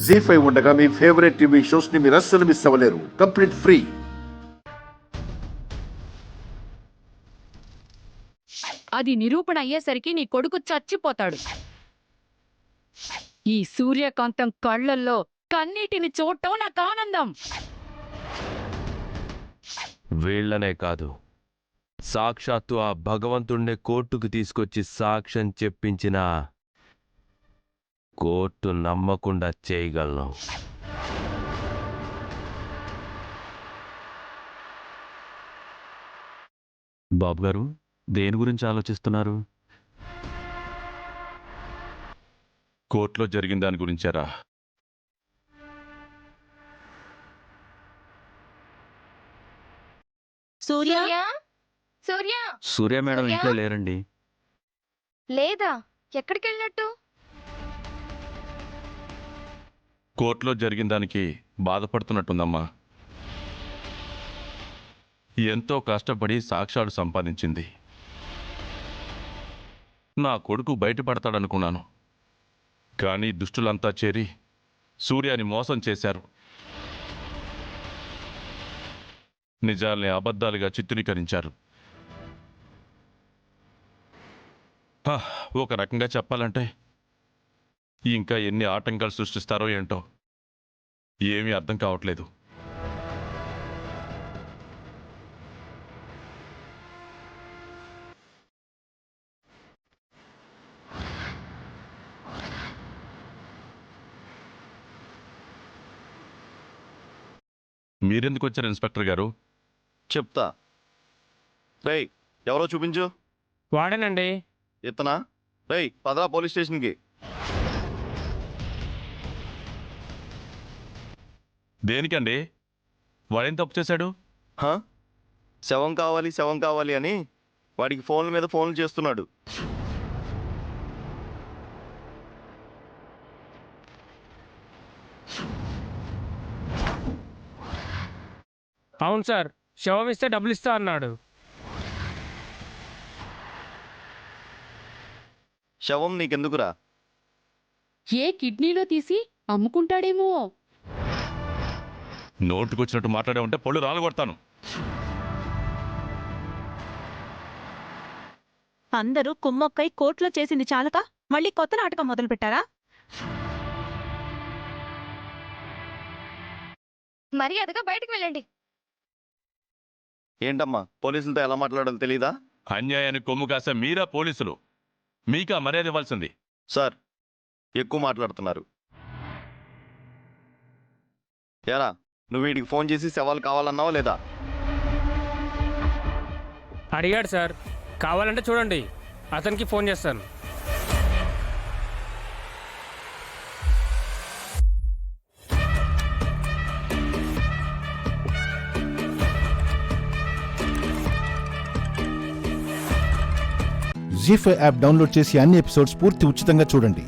జీ5 ఉండగా మీ favourite TV shows ని మీరు అస్సలు మిస్ అవ్వలేరు. Complete free. అది నిరూపణ అయ్యేసరికి నీ కొడుకు చచ్చిపోతాడు. ఈ సూర్యకాంతం కళ్ళల్లో కన్నీటిని చూడటం నాకు ఆనందం. వీళ్లనే కాదు, సాక్షాత్తు ఆ భగవంతుణ్ణి కోర్టుకు తీసుకొచ్చి సాక్ష్యం చెప్పించిన కోర్టు నమ్మకుండా చేయగలను. బాబు గారు, దేని గురించి ఆలోచిస్తున్నారు? కోర్టులో జరిగిన దాని గురించారా? సూర్య సూర్య సూర్య మేడం సూర్య? ఇంట్లో లేరండి. లేదా ఎక్కడికి వెళ్ళినట్టు? కోర్టులో జరిగిన దానికి బాధపడుతున్నట్టుందమ్మా. ఎంతో కష్టపడి సాక్ష్యాలు సంపాదించింది. నా కొడుకు బయటపడతాడనుకున్నాను, కానీ దుష్టులంతా చేరి సూర్యాని మోసం చేశారు. నిజాల్ని అబద్ధాలుగా చిత్రీకరించారు. ఒక రకంగా చెప్పాలంటే ఇంకా ఎన్ని ఆటంకాలు సృష్టిస్తారో ఏంటో ఏమీ అర్థం కావట్లేదు. మీరెందుకు వచ్చారు ఇన్స్పెక్టర్ గారు? చెప్తా. రేయ్, ఎవరో చూపించు. వాడేనండి. ఇతనా? రేయ్, పదరా పోలీస్ స్టేషన్కి. దేనికండి? వాడేం తప్పు చేశాడు? శవం కావాలి శవం కావాలి అని వాడికి ఫోన్ల మీద ఫోన్లు చేస్తున్నాడు. అవును సార్, శవం ఇస్తే డబ్బులు ఇస్తా అన్నాడు. శవం నీకెందుకురా? ఏ కిడ్నీలో తీసి అమ్ముకుంటాడేమో. నోటుకొచ్చినట్టు మాట్లాడే ఉంటే పళ్ళు రాలగొడతాను. అందరూ కుమ్మక్కై కోర్టులో చేసింది చాలక మళ్ళీ కొత్త నాటకం మొదలు పెట్టారా? మర్యాదగా బయటకు వెళ్ళండి. ఏంటమ్మా, పోలీసులతో ఎలా మాట్లాడాలో తెలీదా? అన్యాయానికి కొమ్ము కాసే మీరా పోలీసులు? మీకా మర్యాద ఇవ్వాల్సింది. సార్, ఎక్కువ మాట్లాడుతున్నారు. ఎరా, నువ్వు వీడికి ఫోన్ చేసి శవాలు కావాలన్నావా లేదా? అడిగాడు సార్. కావాలంటే చూడండి, అతనికి ఫోన్ చేస్తాను. జీ5 యాప్ డౌన్లోడ్ చేసి అన్ని ఎపిసోడ్స్ పూర్తి ఉచితంగా చూడండి.